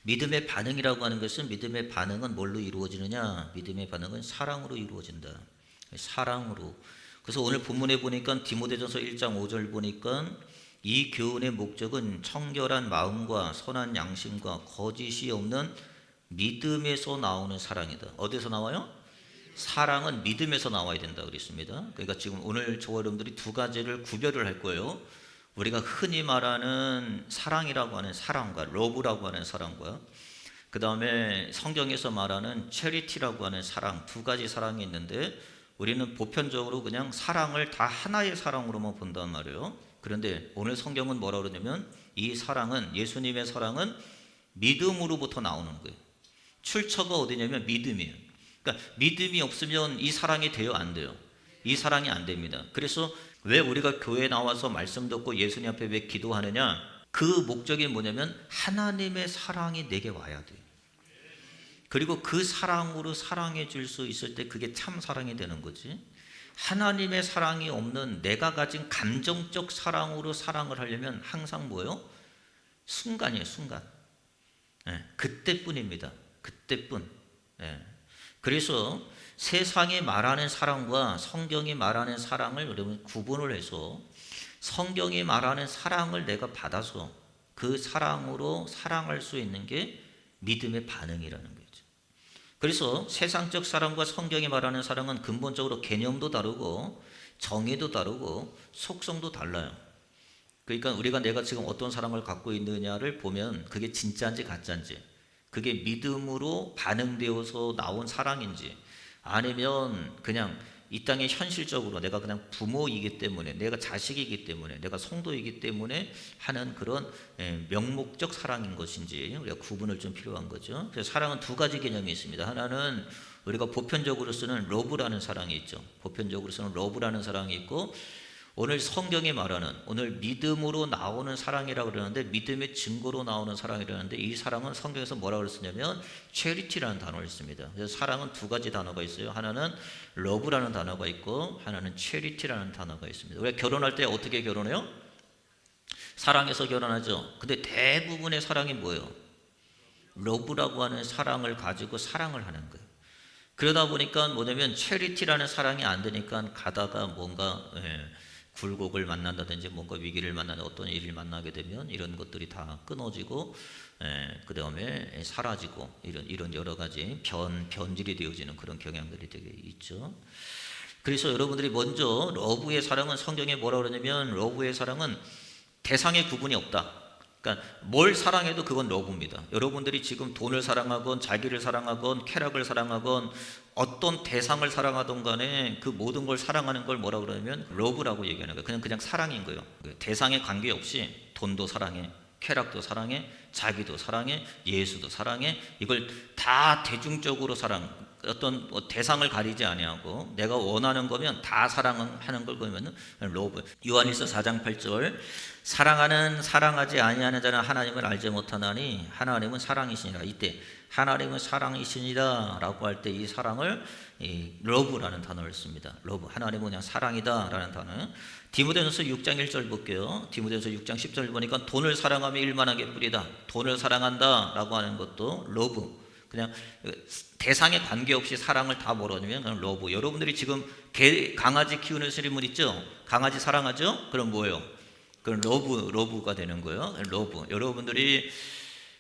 믿음의 반응이라고 하는 것은 믿음의 반응은 뭘로 이루어지느냐? 믿음의 반응은 사랑으로 이루어진다. 사랑으로. 그래서 오늘 본문에 보니까 디모데전서 1장 5절 보니까 이 교훈의 목적은 청결한 마음과 선한 양심과 거짓이 없는 믿음에서 나오는 사랑이다. 어디서 나와요? 사랑은 믿음에서 나와야 된다 그랬습니다. 그러니까 지금 오늘 저와 여러분들이 두 가지를 구별을 할 거예요. 우리가 흔히 말하는 사랑이라고 하는 사랑과 러브라고 하는 사랑과 그 다음에 성경에서 말하는 체리티라고 하는 사랑, 두 가지 사랑이 있는데 우리는 보편적으로 그냥 사랑을 다 하나의 사랑으로만 본단 말이에요. 그런데 오늘 성경은 뭐라 그러냐면 이 사랑은, 예수님의 사랑은 믿음으로부터 나오는 거예요. 출처가 어디냐면 믿음이에요. 그러니까 믿음이 없으면 이 사랑이 돼요, 안 돼요? 이 사랑이 안 됩니다. 그래서 왜 우리가 교회에 나와서 말씀 듣고 예수님 앞에 왜 기도하느냐? 그 목적이 뭐냐면 하나님의 사랑이 내게 와야 돼요. 그리고 그 사랑으로 사랑해 줄 수 있을 때 그게 참 사랑이 되는 거지. 하나님의 사랑이 없는 내가 가진 감정적 사랑으로 사랑을 하려면 항상 뭐예요? 순간이에요, 순간. 그때뿐입니다. 그때뿐. 그래서 세상이 말하는 사랑과 성경이 말하는 사랑을 여러분 구분을 해서 성경이 말하는 사랑을 내가 받아서 그 사랑으로 사랑할 수 있는 게 믿음의 반응이라는 거죠. 그래서 세상적 사랑과 성경이 말하는 사랑은 근본적으로 개념도 다르고 정의도 다르고 속성도 달라요. 그러니까 우리가 내가 지금 어떤 사랑을 갖고 있느냐를 보면 그게 진짜인지 가짜인지, 그게 믿음으로 반응되어서 나온 사랑인지 아니면 그냥 이 땅에 현실적으로 내가 그냥 부모이기 때문에, 내가 자식이기 때문에, 내가 성도이기 때문에 하는 그런 명목적 사랑인 것인지 우리가 구분을 좀 필요한 거죠. 그래서 사랑은 두 가지 개념이 있습니다. 하나는 우리가 보편적으로 쓰는 러브라는 사랑이 있죠. 보편적으로 쓰는 러브라는 사랑이 있고, 오늘 성경이 말하는, 오늘 믿음으로 나오는 사랑이라고 그러는데 믿음의 증거로 나오는 사랑이라는데 이 사랑은 성경에서 뭐라고 쓰냐면 체리티라는 단어를 씁니다. 그래서 사랑은 두 가지 단어가 있어요. 하나는 러브라는 단어가 있고 하나는 체리티라는 단어가 있습니다. 우리가 결혼할 때 어떻게 결혼해요? 사랑해서 결혼하죠. 근데 대부분의 사랑이 뭐예요? 러브라고 하는 사랑을 가지고 사랑을 하는 거예요. 그러다 보니까 뭐냐면 체리티라는 사랑이 안 되니까 가다가 뭔가 굴곡을 만난다든지 뭔가 위기를 만나는 어떤 일을 만나게 되면 이런 것들이 다 끊어지고 그 다음에 사라지고 이런 여러 가지 변질이 되어지는 그런 경향들이 되게 있죠. 그래서 여러분들이 먼저 러브의 사랑은 성경에 뭐라 그러냐면 러브의 사랑은 대상의 구분이 없다. 그러니까 뭘 사랑해도 그건 러브입니다. 여러분들이 지금 돈을 사랑하건 자기를 사랑하건 쾌락을 사랑하건 어떤 대상을 사랑하던 간에 그 모든 걸 사랑하는 걸 뭐라 그러냐면 러브라고 얘기하는 거예요. 그냥 사랑인 거예요. 대상에 관계없이 돈도 사랑해, 쾌락도 사랑해, 자기도 사랑해, 예수도 사랑해. 이걸 다 대중적으로 사랑, 어떤 대상을 가리지 아니하고 내가 원하는 거면 다 사랑하는 걸 보면 러브. 요한일서 4장 8절 사랑하지 아니하는 자는 하나님을 알지 못하나니 하나님은 사랑이시니라. 이때 하나님은 사랑이시니라 라고 할 때 이 사랑을 러브라는 단어를 씁니다. 러브, 하나님은 그냥 사랑이다 라는 단어. 디모데전서 6장 1절 볼게요. 디모데전서 6장 10절 보니까 돈을 사랑하며 일만하게 뿌리다. 돈을 사랑한다 라고 하는 것도 러브, 그냥 대상에 관계없이 사랑을 다 몰아주면 그냥 러브. 여러분들이 지금 강아지 키우는 분들 있죠? 강아지 사랑하죠? 그럼 뭐예요? 그건 러브가 되는 거예요. 러브. 여러분들이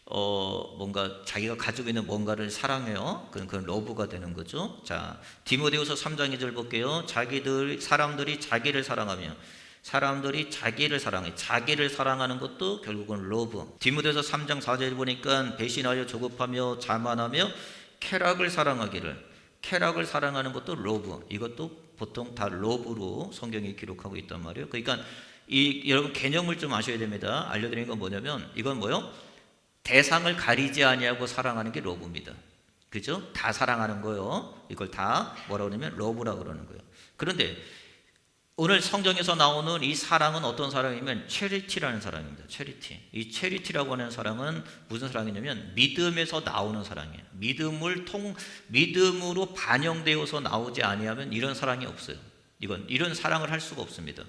뭔가 자기가 가지고 있는 뭔가를 사랑해요. 그건 러브가 되는 거죠. 자, 디모데후서 3장 2절 볼게요. 사람들이 자기를 사랑하며, 사람들이 자기를 사랑해. 자기를 사랑하는 것도 결국은 러브. 디모데후서 3장 4절 보니까 배신하여 조급하며 자만하며 쾌락을 사랑하기를. 쾌락을 사랑하는 것도 러브. 이것도 보통 다 러브로 성경이 기록하고 있단 말이에요. 그러니까 여러분 개념을 좀 아셔야 됩니다. 알려드리는 건 뭐냐면 이건 뭐요? 대상을 가리지 아니하고 사랑하는 게 러브입니다. 그죠? 다 사랑하는 거요. 이걸 다 뭐라고 그러냐면 러브라고 그러는 거예요. 그런데 오늘 성경에서 나오는 이 사랑은 어떤 사랑이냐면 체리티라는 사랑입니다. 체리티. 이 체리티라고 하는 사랑은 무슨 사랑이냐면 믿음에서 나오는 사랑이에요. 믿음으로 반영되어서 나오지 아니하면 이런 사랑이 없어요. 이런 사랑을 할 수가 없습니다.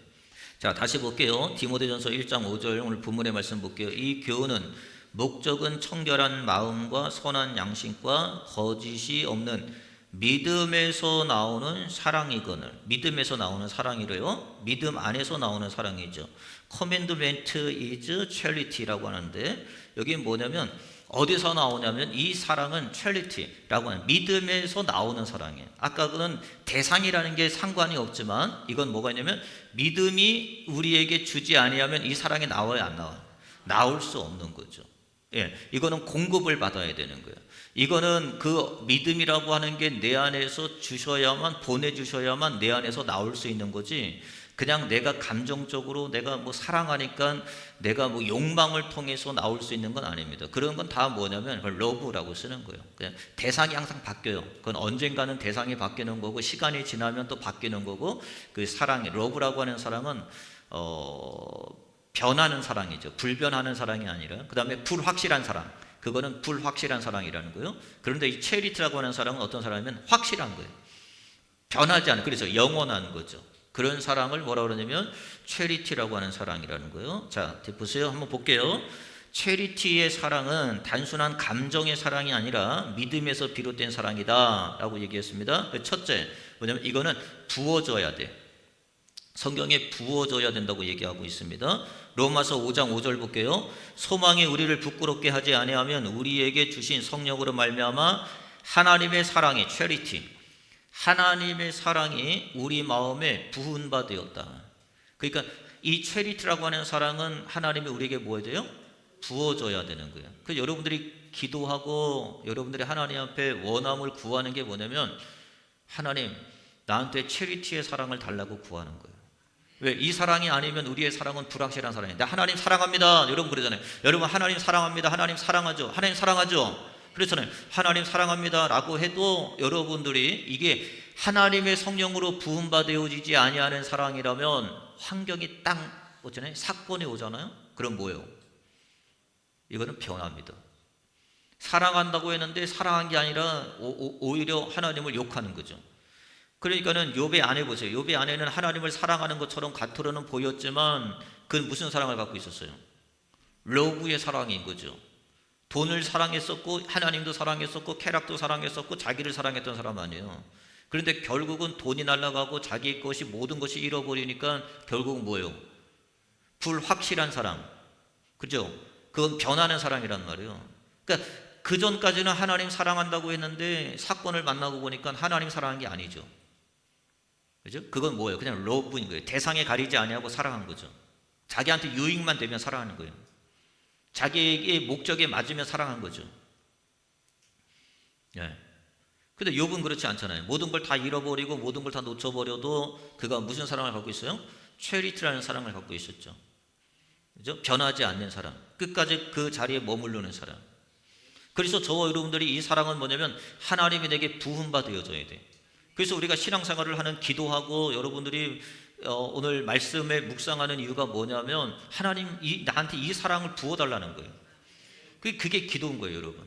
자, 다시 볼게요. 디모데전서 1장 5절 오늘 본문의 말씀 볼게요. 이 교훈은 목적은 청결한 마음과 선한 양심과 거짓이 없는 믿음에서 나오는 사랑이거늘. 믿음에서 나오는 사랑이래요. 믿음 안에서 나오는 사랑이죠. Commandment is charity라고 하는데 여기 뭐냐면 어디서 나오냐면 이 사랑은 charity라고 하는 믿음에서 나오는 사랑이에요. 아까 그건 대상이라는 게 상관이 없지만 이건 뭐가 있냐면 믿음이 우리에게 주지 아니하면 이 사랑이 나와요, 안 나와요? 나올 수 없는 거죠. 예, 이거는 공급을 받아야 되는 거예요. 이거는 그 믿음이라고 하는 게 내 안에서 주셔야만, 보내주셔야만 내 안에서 나올 수 있는 거지, 그냥 내가 감정적으로 내가 뭐 사랑하니까 내가 뭐 욕망을 통해서 나올 수 있는 건 아닙니다. 그런 건 다 뭐냐면 그걸 러브라고 쓰는 거예요. 그냥 대상이 항상 바뀌어요. 그건 언젠가는 대상이 바뀌는 거고 시간이 지나면 또 바뀌는 거고, 그 사랑이, 러브라고 하는 사랑은 변하는 사랑이죠. 불변하는 사랑이 아니라. 그 다음에 불확실한 사랑, 그거는 불확실한 사랑이라는 거예요. 그런데 이 체리티라고 하는 사랑은 어떤 사랑이면 확실한 거예요. 변하지 않은, 그래서 영원한 거죠. 그런 사랑을 뭐라 그러냐면 체리티라고 하는 사랑이라는 거예요. 자, 보세요. 한번 볼게요. 체리티의 사랑은 단순한 감정의 사랑이 아니라 믿음에서 비롯된 사랑이다 라고 얘기했습니다. 첫째, 뭐냐면 이거는 부어져야 돼. 성경에 부어져야 된다고 얘기하고 있습니다. 로마서 5장 5절 볼게요. 소망이 우리를 부끄럽게 하지 아니하면 우리에게 주신 성령으로 말미암아 하나님의 사랑이, 체리티, 하나님의 사랑이 우리 마음에 부은 바 되었다. 그러니까 이 체리티라고 하는 사랑은 하나님이 우리에게 뭐 해야 돼요? 부어줘야 되는 거예요. 그래서 여러분들이 기도하고 여러분들이 하나님 앞에 원함을 구하는 게 뭐냐면 하나님, 나한테 체리티의 사랑을 달라고 구하는 거예요. 왜? 이 사랑이 아니면 우리의 사랑은 불확실한 사랑이에요. 하나님 사랑합니다. 여러분 그러잖아요. 여러분 하나님 사랑합니다. 하나님 사랑하죠. 하나님 사랑하죠. 그렇잖아요. 하나님 사랑합니다 라고 해도 여러분들이 이게 하나님의 성령으로 부음받아지지 아니하는 사랑이라면 환경이 딱 오잖아요. 사건이 오잖아요. 그럼 뭐예요? 이거는 변합니다. 사랑한다고 했는데 사랑한 게 아니라 오히려 하나님을 욕하는 거죠. 그러니까는 욥의 아내 보세요. 욥의 아내는 하나님을 사랑하는 것처럼 겉으로는 보였지만 그건 무슨 사랑을 갖고 있었어요? 러브의 사랑인 거죠. 돈을 사랑했었고 하나님도 사랑했었고 쾌락도 사랑했었고 자기를 사랑했던 사람 아니에요. 그런데 결국은 돈이 날아가고 자기 것이 모든 것이 잃어버리니까 결국은 뭐예요? 불확실한 사랑. 그죠? 그건 변하는 사랑이란 말이에요. 그러니까 그 전까지는 하나님 사랑한다고 했는데 사건을 만나고 보니까 하나님 사랑한 게 아니죠. 그죠? 그건 뭐예요? 그냥 러브인 거예요. 대상에 가리지 아니하고 사랑한 거죠. 자기한테 유익만 되면 사랑하는 거예요. 자기의 목적에 맞으면 사랑한 거죠. 예. 근데 욥은 그렇지 않잖아요. 모든 걸 다 잃어버리고 모든 걸 다 놓쳐버려도 그가 무슨 사랑을 갖고 있어요? 체리티라는 사랑을 갖고 있었죠. 그죠? 변하지 않는 사랑. 끝까지 그 자리에 머무르는 사랑. 그래서 저와 여러분들이 이 사랑은 뭐냐면 하나님이 내게 부음받아져야 돼. 그래서 우리가 신앙생활을 하는, 기도하고 여러분들이 오늘 말씀에 묵상하는 이유가 뭐냐면 하나님 나한테 이 사랑을 부어달라는 거예요. 그게 기도인 거예요, 여러분.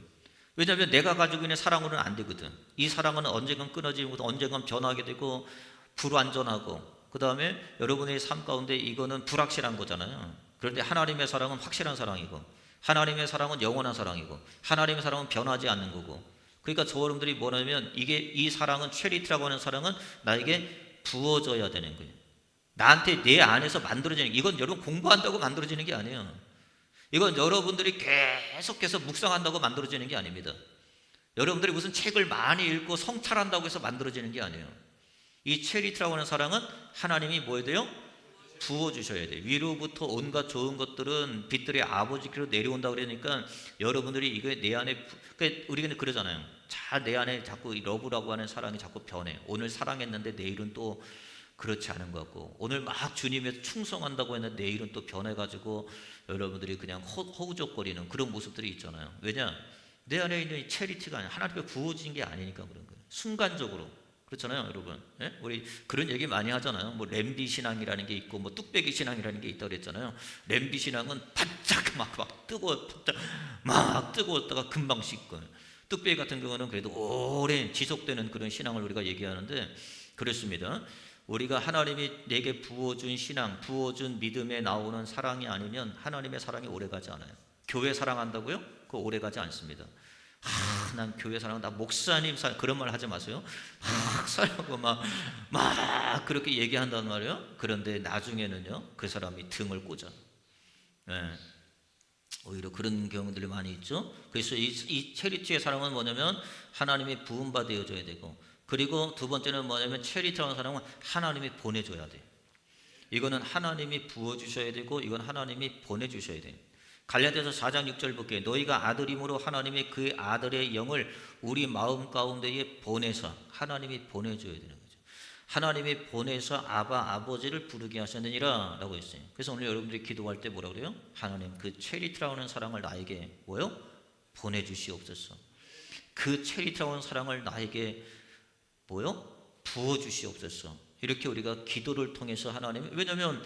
왜냐하면 내가 가지고 있는 사랑으로는 안 되거든. 이 사랑은 언젠간 끊어지고 언젠간 변하게 되고 불완전하고, 그 다음에 여러분의 삶 가운데 이거는 불확실한 거잖아요. 그런데 하나님의 사랑은 확실한 사랑이고 하나님의 사랑은 영원한 사랑이고 하나님의 사랑은 변하지 않는 거고. 그러니까 저 여러분들이 뭐냐면 이 사랑은, 체리티라고 하는 사랑은 나에게 부어져야 되는 거예요. 나한테 내 안에서 만들어지는, 이건 여러분 공부한다고 만들어지는 게 아니에요. 이건 여러분들이 계속해서 묵상한다고 만들어지는 게 아닙니다. 여러분들이 무슨 책을 많이 읽고 성찰한다고 해서 만들어지는 게 아니에요. 이 체리티라고 하는 사랑은 하나님이 뭐 해야 돼요? 부어주셔야 돼요. 위로부터 온갖 좋은 것들은 빛들의 아버지께로 내려온다고 그러니까 여러분들이 이게 내 안에, 그러니까 우리가 그러잖아요. 잘 내 안에 자꾸 이 러브라고 하는 사랑이 자꾸 변해. 오늘 사랑했는데 내일은 또 그렇지 않은 것 같고, 오늘 막 주님에 충성한다고 했는데 내일은 또 변해가지고 여러분들이 그냥 허우적거리는 그런 모습들이 있잖아요. 왜냐? 내 안에 있는 이 체리티가 아니라 하나님께 부어진 게 아니니까 그런 거예요. 순간적으로. 그렇잖아요, 여러분. 예? 우리 그런 얘기 많이 하잖아요. 뭐 램비 신앙이라는 게 있고 뭐 뚝배기 신앙이라는 게 있다고 그랬잖아요. 램비 신앙은 바짝 막 뜨거웠다가 금방 식고, 뚝배기 같은 경우는 그래도 오래 지속되는 그런 신앙을 우리가 얘기하는데, 그렇습니다. 우리가 하나님이 내게 부어준 신앙, 부어준 믿음에 나오는 사랑이 아니면 하나님의 사랑이 오래가지 않아요. 교회 사랑한다고요? 그거 오래 가지 않습니다. 난 교회 사랑한다, 목사님 사랑, 그런 말 하지 마세요. 막 사랑하고 막 그렇게 얘기한단 말이에요. 그런데 나중에는요, 그 사람이 등을 꽂아. 네. 오히려 그런 경우들이 많이 있죠. 그래서 이 체리티의 사랑은 뭐냐면 하나님이 부음받아줘야 되고, 그리고 두 번째는 뭐냐면 체리티라는 사랑은 하나님이 보내줘야 돼. 이거는 하나님이 부어주셔야 되고, 이건 하나님이 보내주셔야 돼. 갈라디아서 4장 6절 볼게요. 너희가 아들임으로 하나님이 그 아들의 영을 우리 마음 가운데에 보내서, 하나님이 보내줘야 되는 거죠. 하나님이 보내서 아바, 아버지를 부르게 하셨느니라 라고 했어요. 그래서 오늘 여러분들이 기도할 때 뭐라고 그래요? 하나님, 그 체리티라고 하는 사랑을 나에게 뭐요? 보내주시옵소서. 그 체리티라고 하는 사랑을 나에게 뭐요? 부어주시옵소서. 이렇게 우리가 기도를 통해서 하나님, 왜냐하면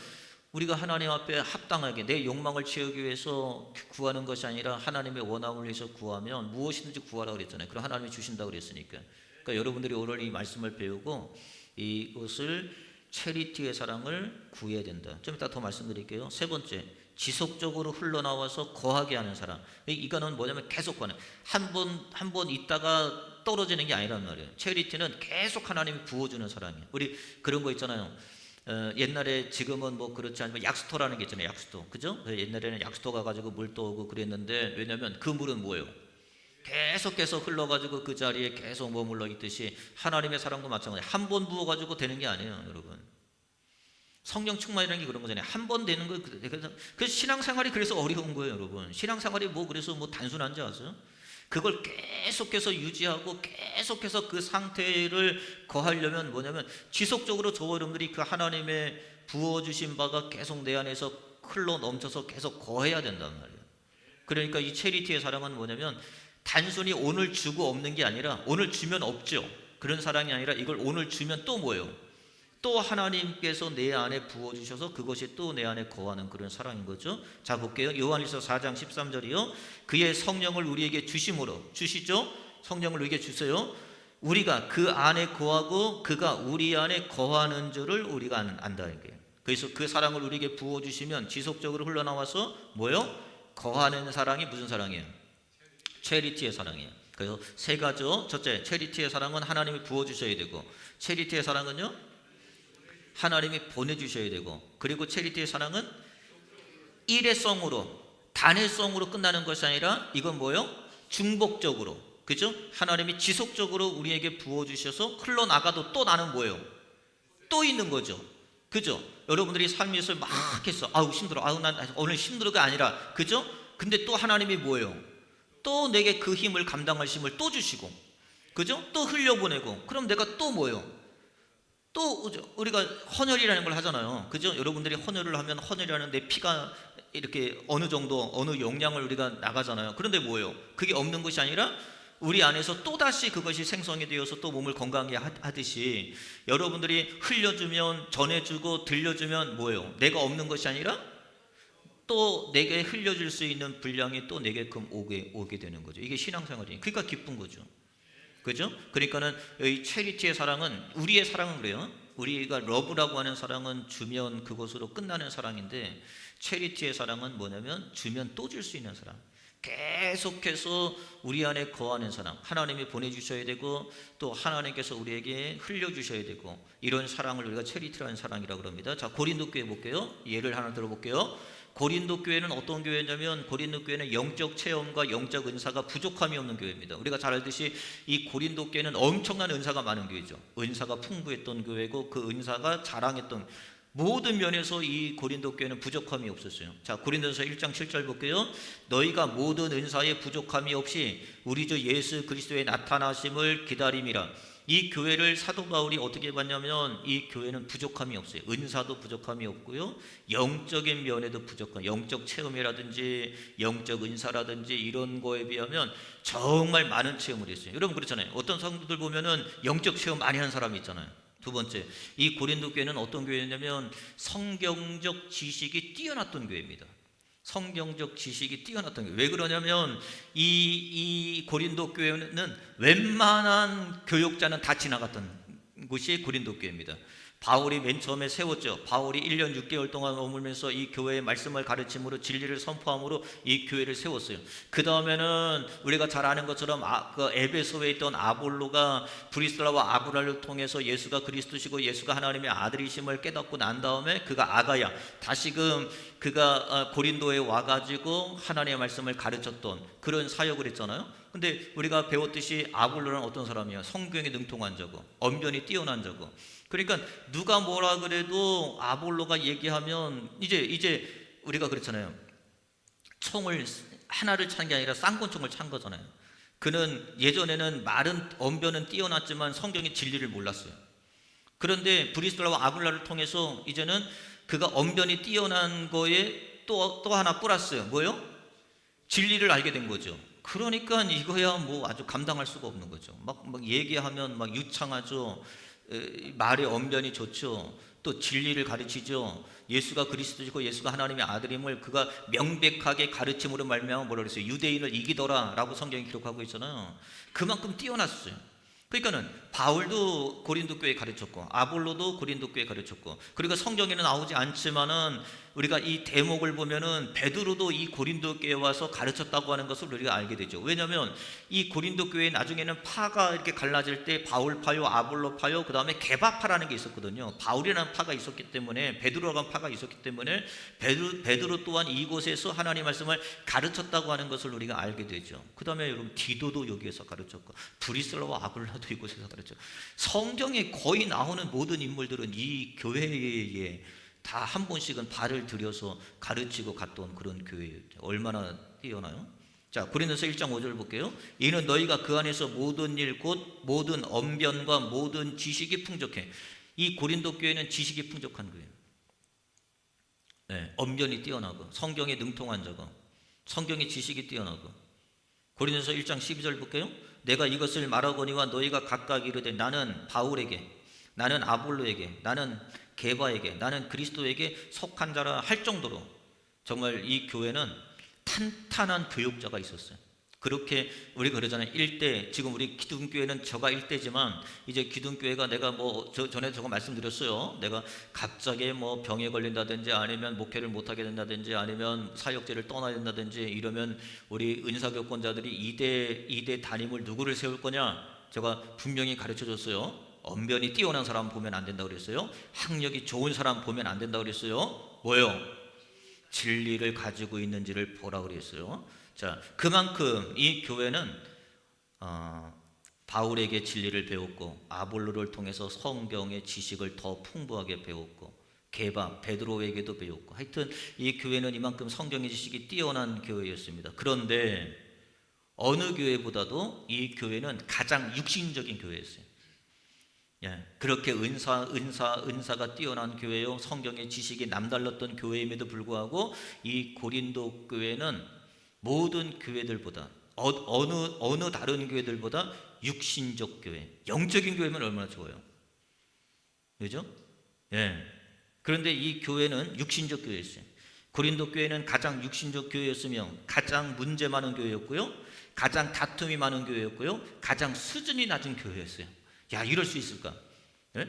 우리가 하나님 앞에 합당하게 내 욕망을 채우기 위해서 구하는 것이 아니라 하나님의 원함을 위해서 구하면 무엇이든지 구하라고 그랬잖아요. 그럼 하나님이 주신다고 그랬으니까. 그러니까 여러분들이 오늘 이 말씀을 배우고 이것을 체리티의 사랑을 구해야 된다. 좀 이따 더 말씀드릴게요. 세 번째, 지속적으로 흘러나와서 거하게 하는 사랑. 이거는 뭐냐면 계속 거는 한 번 있다가 떨어지는 게 아니란 말이에요. 체리티는 계속 하나님이 부어주는 사랑이에요. 우리 그런 거 있잖아요. 옛날에, 지금은 뭐 그렇지 않지만 약수터라는 게 있잖아요. 약수터, 그죠? 옛날에는 약수터 가가지고 물 떠오고 그랬는데, 왜냐하면 그 물은 뭐예요? 계속해서 흘러가지고 그 자리에 계속 머물러 있듯이 하나님의 사랑도 마찬가지예요. 한 번 부어가지고 되는 게 아니에요, 여러분. 성령 충만이라는 게 그런 거잖아요. 한 번 되는 거. 그래서 신앙생활이 그래서 어려운 거예요, 여러분. 신앙생활이 그래서 단순한지 아세요? 그걸 계속해서 유지하고 계속해서 그 상태를 거하려면 뭐냐면 지속적으로 저와 여러분들이 그 하나님의 부어주신 바가 계속 내 안에서 흘러 넘쳐서 계속 거해야 된단 말이에요. 그러니까 이 체리티의 사랑은 뭐냐면 단순히 오늘 주고 없는 게 아니라, 오늘 주면 없죠, 그런 사랑이 아니라 이걸 오늘 주면 또 뭐예요? 또 하나님께서 내 안에 부어주셔서 그것이 또 내 안에 거하는 그런 사랑인 거죠. 자, 볼게요. 요한일서 4장 13절이요. 그의 성령을 우리에게 주심으로, 주시죠? 성령을 우리에게 주세요. 우리가 그 안에 거하고 그가 우리 안에 거하는 줄을 우리가 안다는 거예요. 그래서 그 사랑을 우리에게 부어주시면 지속적으로 흘러나와서 뭐요? 거하는 사랑이 무슨 사랑이에요? 체리티의 사랑이에요. 그래서 세 가지죠. 첫째, 체리티의 사랑은 하나님이 부어주셔야 되고, 체리티의 사랑은요, 하나님이 보내주셔야 되고, 그리고 체리티의 사랑은 일회성으로, 단회성으로 끝나는 것이 아니라 이건 뭐예요? 중복적으로, 그죠? 하나님이 지속적으로 우리에게 부어주셔서 흘러나가도 또 나는 뭐예요? 또 있는 거죠, 그죠? 여러분들이 삶에서 막 했어. 아우 힘들어, 아우 난 오늘 힘들어가 아니라, 그죠? 근데 또 하나님이 뭐예요? 또 내게 그 힘을 감당할 힘을 또 주시고, 그죠? 또 흘려보내고, 그럼 내가 또 뭐예요? 또 우리가 헌혈이라는 걸 하잖아요, 그죠? 여러분들이 헌혈을 하면 헌혈이라는 내 피가 이렇게 어느 정도, 어느 용량을 우리가 나가잖아요. 그런데 뭐예요? 그게 없는 것이 아니라 우리 안에서 또다시 그것이 생성이 되어서 또 몸을 건강하게 하듯이, 여러분들이 흘려주면, 전해주고 들려주면 뭐예요? 내가 없는 것이 아니라 또 내게 흘려줄 수 있는 분량이 또 내게끔 오게 되는 거죠. 이게 신앙생활이에요. 그러니까 기쁜 거죠, 그죠? 그러니까는 이 체리티의 사랑은, 우리의 사랑은 그래요. 우리가 러브라고 하는 사랑은 주면 그것으로 끝나는 사랑인데, 체리티의 사랑은 뭐냐면 주면 또 줄 수 있는 사랑, 계속해서 우리 안에 거하는 사랑, 하나님이 보내주셔야 되고 또 하나님께서 우리에게 흘려주셔야 되고, 이런 사랑을 우리가 체리티라는 사랑이라고 합니다. 자, 고린도 교회 볼게요. 예를 하나 들어볼게요. 고린도 교회는 어떤 교회냐면, 고린도 교회는 영적 체험과 영적 은사가 부족함이 없는 교회입니다. 우리가 잘 알듯이 이 고린도 교회는 엄청난 은사가 많은 교회죠. 은사가 풍부했던 교회고, 그 은사가 자랑했던 모든 면에서 이 고린도 교회는 부족함이 없었어요. 자, 고린도서 1장 7절 볼게요. 너희가 모든 은사에 부족함이 없이 우리 주 예수 그리스도의 나타나심을 기다림이라. 이 교회를 사도 바울이 어떻게 봤냐면, 이 교회는 부족함이 없어요. 은사도 부족함이 없고요, 영적인 면에도 부족함, 영적 체험이라든지 영적 은사라든지 이런 거에 비하면 정말 많은 체험을 했어요. 여러분 그렇잖아요. 어떤 성도들 보면은 영적 체험 많이 한 사람이 있잖아요. 두 번째, 이 고린도 교회는 어떤 교회냐면 성경적 지식이 뛰어났던 교회입니다. 성경적 지식이 뛰어났던 교회. 왜 그러냐면 이 고린도 교회는 웬만한 교육자는 다 지나갔던 곳이 고린도 교회입니다. 바울이 맨 처음에 세웠죠. 바울이 1년 6개월 동안 머물면서 이 교회의 말씀을 가르침으로 진리를 선포함으로 이 교회를 세웠어요. 그 다음에는 우리가 잘 아는 것처럼 그 에베소에 있던 아볼로가 브리스라와 아구라를 통해서 예수가 그리스도시고 예수가 하나님의 아들이심을 깨닫고 난 다음에 그가 아가야, 다시금 그가 고린도에 와가지고 하나님의 말씀을 가르쳤던 그런 사역을 했잖아요. 근데 우리가 배웠듯이 아볼로는 어떤 사람이야? 성경에 능통한 자고 언변이 뛰어난 자고. 그러니까 누가 뭐라 그래도 아볼로가 얘기하면 이제 우리가 그렇잖아요. 총을 하나를 찬 게 아니라 쌍권총을 찬 거잖아요. 그는 예전에는 말은 언변은 뛰어났지만 성경의 진리를 몰랐어요. 그런데 브리스라와 아굴라를 통해서 이제는 그가 언변이 뛰어난 거에 또 하나 플러스 뭐요? 진리를 알게 된 거죠. 그러니까 이거야 뭐 아주 감당할 수가 없는 거죠. 막 얘기하면 막 유창하죠. 말의 언변이 좋죠. 또 진리를 가르치죠. 예수가 그리스도시고 예수가 하나님의 아들임을 그가 명백하게 가르침으로 말미암아 뭐라 그랬어요? 유대인을 이기더라라고 성경이 기록하고 있잖아요. 그만큼 뛰어났어요. 그러니까는 바울도 고린도 교회 가르쳤고 아볼로도 고린도 교회 가르쳤고, 그리고 성경에는 나오지 않지만은 우리가 이 대목을 보면은 베드로도 이 고린도 교회에 와서 가르쳤다고 하는 것을 우리가 알게 되죠. 왜냐하면 이 고린도 교회 나중에는 파가 이렇게 갈라질 때 바울파요, 아볼로파요, 그 다음에 게바파라는 게 있었거든요. 바울이라는 파가 있었기 때문에, 베드로라는 파가 있었기 때문에 베드로 또한 이곳에서 하나님 말씀을 가르쳤다고 하는 것을 우리가 알게 되죠. 그 다음에 여러분 디도도 여기에서 가르쳤고 브리스라와 아굴라도 이곳에서 가르쳤고, 성경에 거의 나오는 모든 인물들은 이 교회에 다 한 번씩은 발을 들여서 가르치고 갔던 그런 교회예요. 얼마나 뛰어나요? 자, 고린도서 1장 5절 볼게요. 이는 너희가 그 안에서 모든 일 곧 모든 언변과 모든 지식이 풍족해. 이 고린도 교회는 지식이 풍족한 교회예요. 네, 언변이 뛰어나고 성경에 능통한 자고 성경의 지식이 뛰어나고. 고린도서 1장 12절 볼게요. 내가 이것을 말하거니와 너희가 각각 이르되 나는 바울에게, 나는 아볼로에게, 나는 게바에게, 나는 그리스도에게 속한 자라 할 정도로 정말 이 교회는 탄탄한 교육자가 있었어요. 그렇게 우리가 그러잖아요. 일대, 지금 우리 기둥교회는 저가 일대지만 이제 기둥교회가 내가 뭐 전에 저거 말씀드렸어요. 내가 갑자기 뭐 병에 걸린다든지 아니면 목회를 못하게 된다든지 아니면 사역제를 떠나야 된다든지 이러면 우리 은사교권자들이 이대 담임을 누구를 세울 거냐? 제가 분명히 가르쳐 줬어요. 언변이 뛰어난 사람 보면 안 된다고 그랬어요. 학력이 좋은 사람 보면 안 된다고 그랬어요. 뭐요? 진리를 가지고 있는지를 보라고 그랬어요. 자, 그만큼 이 교회는 바울에게 진리를 배웠고 아볼로를 통해서 성경의 지식을 더 풍부하게 배웠고 게바, 베드로에게도 배웠고, 하여튼 이 교회는 이만큼 성경의 지식이 뛰어난 교회였습니다. 그런데 어느 교회보다도 이 교회는 가장 육신적인 교회였어요. 예, 그렇게 은사가 뛰어난 교회요, 성경의 지식이 남달랐던 교회임에도 불구하고 이 고린도 교회는 모든 교회들보다 어느 다른 교회들보다 육신적 교회, 영적인 교회면 얼마나 좋아요, 그죠? 예. 그런데 이 교회는 육신적 교회였어요. 고린도 교회는 가장 육신적 교회였으며 가장 문제 많은 교회였고요, 가장 다툼이 많은 교회였고요, 가장 수준이 낮은 교회였어요. 야, 이럴 수 있을까? 예?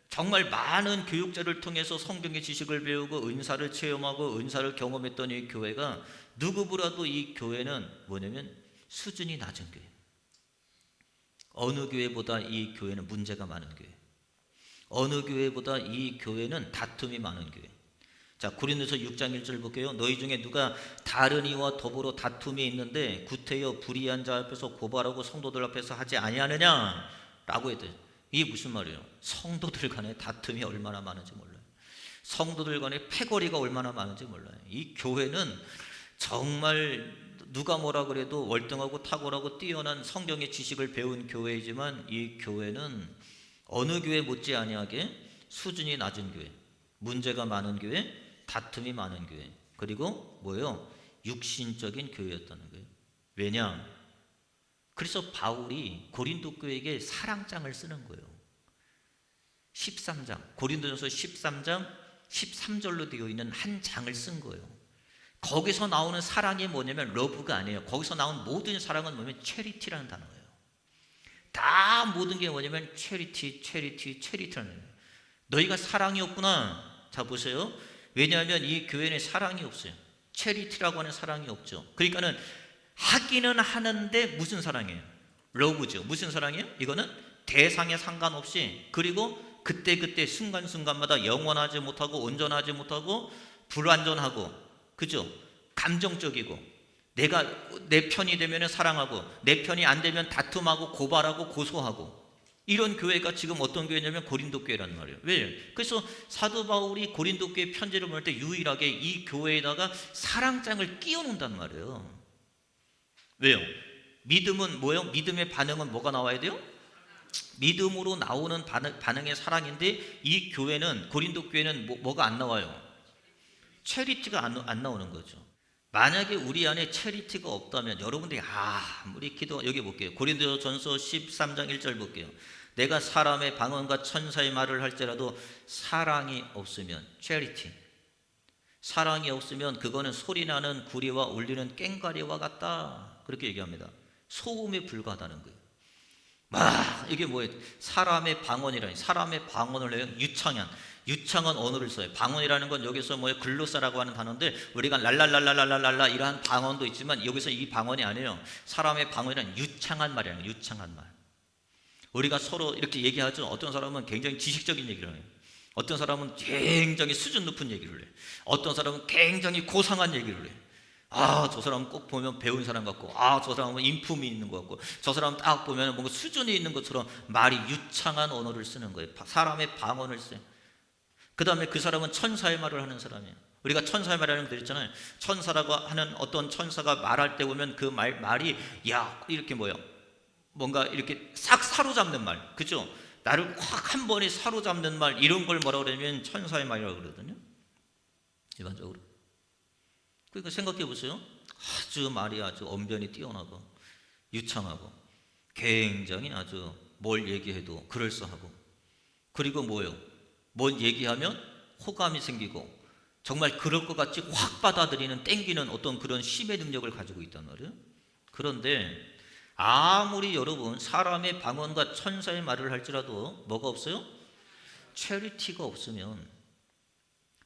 정말 많은 교육자를 통해서 성경의 지식을 배우고 은사를 체험하고 은사를 경험했던 이 교회가 누구보다도 이 교회는 뭐냐면 수준이 낮은 교회. 어느 교회보다 이 교회는 문제가 많은 교회. 어느 교회보다 이 교회는 다툼이 많은 교회. 자, 고린도서 6장 1절 볼게요. 너희 중에 누가 다른 이와 더불어 다툼이 있는데 구태여 불의한 자 앞에서 고발하고 성도들 앞에서 하지 아니하느냐? 라고 해도 이게 무슨 말이에요? 성도들 간에 다툼이 얼마나 많은지 몰라요. 성도들 간에 패거리가 얼마나 많은지 몰라요. 이 교회는 정말 누가 뭐라 그래도 월등하고 탁월하고 뛰어난 성경의 지식을 배운 교회이지만 이 교회는 어느 교회 못지 아니하게 수준이 낮은 교회, 문제가 많은 교회, 다툼이 많은 교회, 그리고 뭐예요? 육신적인 교회였다는 거예요. 왜냐? 그래서 바울이 고린도 교회에게 사랑장을 쓰는 거예요. 13장, 고린도전서 13장 13절로 되어 있는 한 장을 쓴 거예요. 거기서 나오는 사랑이 뭐냐면 러브가 아니에요. 거기서 나온 모든 사랑은 뭐냐면 체리티라는 단어예요. 다 모든 게 뭐냐면 체리티라는 거예요. 너희가 사랑이 없구나. 자 보세요. 왜냐하면 이 교회는 사랑이 없어요. 체리티라고 하는 사랑이 없죠. 그러니까는 하기는 하는데 무슨 사랑이에요? 러브죠. 무슨 사랑이에요? 이거는 대상에 상관없이, 그리고 그때그때 순간순간마다 영원하지 못하고 온전하지 못하고 불완전하고, 그죠? 감정적이고, 내가 내 편이 되면 사랑하고 내 편이 안 되면 다툼하고 고발하고 고소하고, 이런 교회가 지금 어떤 교회냐면 고린도 교회란 말이에요. 왜? 그래서 사도 바울이 고린도 교회 편지를 보낼 때 유일하게 이 교회에다가 사랑장을 끼워놓는단 말이에요. 왜요? 믿음은 뭐예요? 믿음의 반응은 뭐가 나와야 돼요? 믿음으로 나오는 반응의 사랑인데, 이 교회는, 고린도 교회는 뭐가 안 나와요? 체리티가 안 나오는 거죠. 만약에 우리 안에 체리티가 없다면 여러분들이 아무리 기도, 여기 볼게요. 고린도전서 13장 1절 볼게요. 내가 사람의 방언과 천사의 말을 할지라도 사랑이 없으면, 체리티, 사랑이 없으면 그거는 소리나는 구리와 울리는 꽹과리와 같다, 그렇게 얘기합니다. 소음에 불과하다는 거예요. 이게 뭐예요? 사람의 방언이라니. 사람의 방언을 해요. 유창한 언어를 써요. 방언이라는 건 여기서 뭐예요? 글로사라고 하는 단어인데, 우리가 랄랄랄랄랄랄랄라 이러한 방언도 있지만 여기서 이 방언이 아니에요. 사람의 방언이란 유창한 말이에요. 유창한 말. 우리가 서로 이렇게 얘기하죠. 어떤 사람은 굉장히 지식적인 얘기를 해요. 어떤 사람은 굉장히 수준 높은 얘기를 해요. 어떤 사람은 굉장히 고상한 얘기를 해요. 저 사람은 꼭 보면 배운 사람 같고, 저 사람은 인품이 있는 것 같고, 저 사람은 딱 보면 뭔가 수준이 있는 것처럼 말이 유창한 언어를 쓰는 거예요. 사람의 방언을 써요. 그 다음에 그 사람은 천사의 말을 하는 사람이에요. 우리가 천사의 말이라는 거 들었잖아요. 천사라고 하는 어떤 천사가 말할 때 보면 그 말이 이렇게 뭐예요? 뭔가 이렇게 싹 사로잡는 말, 그죠? 나를 확 한 번에 사로잡는 말, 이런 걸 뭐라고 그러면 천사의 말이라고 그러거든요, 일반적으로. 그러니까 생각해 보세요. 말이 아주 언변이 뛰어나고 유창하고 굉장히 아주 뭘 얘기해도 그럴싸하고, 그리고 뭐예요? 뭘 얘기하면 호감이 생기고 정말 그럴 것 같이 확 받아들이는, 땡기는 어떤 그런 심의 능력을 가지고 있단 말이에요. 그런데 아무리 여러분 사람의 방언과 천사의 말을 할지라도 뭐가 없어요? 체리티가 없으면,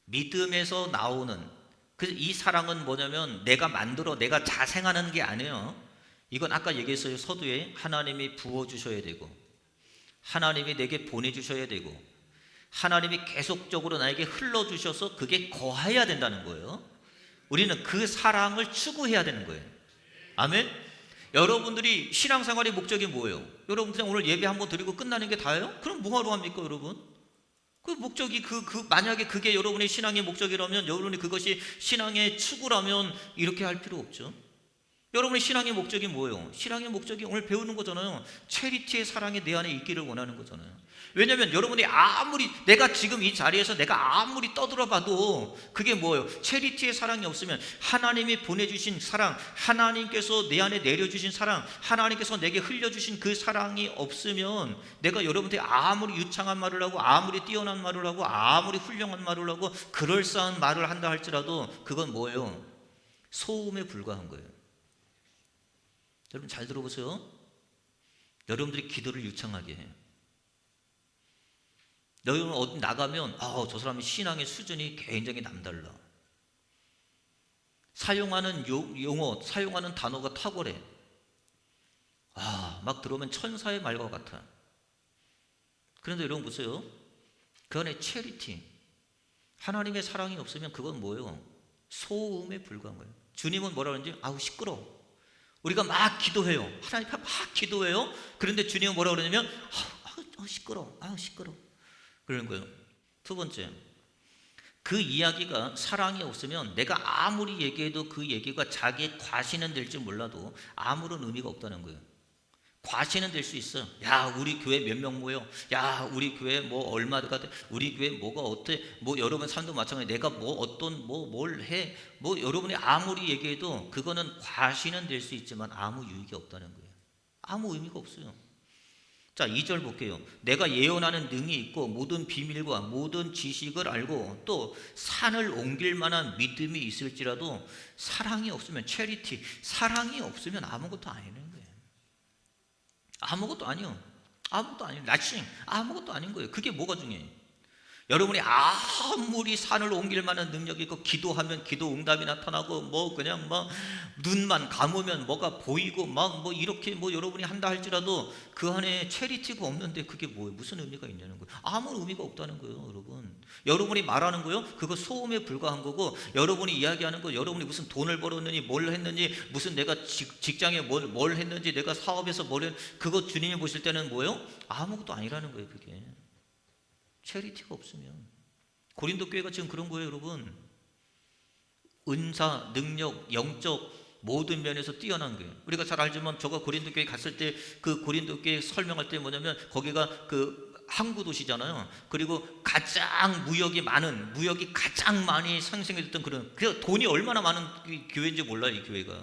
믿음에서 나오는 이 사랑은 뭐냐면 내가 자생하는 게 아니에요. 이건 아까 얘기했어요. 서두에 하나님이 부어주셔야 되고, 하나님이 내게 보내주셔야 되고, 하나님이 계속적으로 나에게 흘러주셔서 그게 거해야 된다는 거예요. 우리는 그 사랑을 추구해야 되는 거예요. 아멘. 여러분들이 신앙생활의 목적이 뭐예요? 여러분 그냥 오늘 예배 한번 드리고 끝나는 게 다예요? 그럼 뭐하러 합니까, 여러분? 그 목적이 만약에 그게 여러분의 신앙의 목적이라면, 여러분이 그것이 신앙의 추구라면 이렇게 할 필요 없죠. 여러분의 신앙의 목적이 뭐예요? 신앙의 목적이 오늘 배우는 거잖아요. 체리티의 사랑이 내 안에 있기를 원하는 거잖아요. 왜냐하면 여러분이 내가 지금 이 자리에서 내가 아무리 떠들어봐도 그게 뭐예요? 체리티의 사랑이 없으면, 하나님이 보내주신 사랑, 하나님께서 내 안에 내려주신 사랑, 하나님께서 내게 흘려주신 그 사랑이 없으면, 내가 여러분한테 아무리 유창한 말을 하고 아무리 뛰어난 말을 하고 아무리 훌륭한 말을 하고 그럴싸한 말을 한다 할지라도 그건 뭐예요? 소음에 불과한 거예요. 여러분 잘 들어보세요. 여러분들이 기도를 유창하게 해요. 여러분 어디 나가면 저 사람의 신앙의 수준이 굉장히 남달라. 사용하는 용어, 사용하는 단어가 탁월해. 막 들어오면 천사의 말과 같아. 그런데 여러분 보세요. 그 안에 체리티, 하나님의 사랑이 없으면 그건 뭐예요? 소음에 불과한 거예요. 주님은 뭐라 그러는지 시끄러워. 우리가 막 기도해요. 하나님 앞에 막 기도해요. 그런데 주님은 뭐라 그러냐면 시끄러워. 그러는 거예요. 두 번째, 그 이야기가 사랑이 없으면 내가 아무리 얘기해도 그 얘기가 자기의 과신은 될지 몰라도 아무런 의미가 없다는 거예요. 과신은 될 수 있어. 우리 교회 몇 명 모여. 우리 교회 뭐 얼마가 돼. 우리 교회 뭐가 어때. 여러분 삶도 마찬가지. 내가 뭘 해. 여러분이 아무리 얘기해도 그거는 과신은 될 수 있지만 아무 유익이 없다는 거예요. 아무 의미가 없어요. 자, 2절 볼게요. 내가 예언하는 능이 있고 모든 비밀과 모든 지식을 알고 또 산을 옮길 만한 믿음이 있을지라도 사랑이 없으면, 체리티, 사랑이 없으면 아무것도 아니는 거예요. 아무것도 아니요. 나칭, 아무것도 아닌 거예요. 그게 뭐가 중요해요? 여러분이 아무리 산을 옮길 만한 능력이 있고 기도하면 기도 응답이 나타나고 뭐 그냥 막 눈만 감으면 뭐가 보이고 막 뭐 이렇게 뭐 여러분이 한다 할지라도 그 안에 체리티가 없는데 그게 뭐예요? 무슨 의미가 있냐는 거예요. 아무 의미가 없다는 거예요, 여러분. 여러분이 말하는 거요, 그거 소음에 불과한 거고, 여러분이 이야기하는 거, 여러분이 무슨 돈을 벌었느니 뭘 했느니 무슨 내가 직장에 뭘 했는지 내가 사업에서 뭘 했, 그거 주님이 보실 때는 뭐예요? 아무것도 아니라는 거예요. 그게 체리티가 없으면. 고린도 교회가 지금 그런 거예요, 여러분. 은사, 능력, 영적 모든 면에서 뛰어난 거예요. 우리가 잘 알지만 제가 고린도 교회 갔을 때 그 고린도 교회 설명할 때 뭐냐면 거기가 그 항구 도시잖아요. 그리고 가장 무역이 가장 많이 상생했던 그런, 그 돈이 얼마나 많은 교회인지 몰라요, 이 교회가.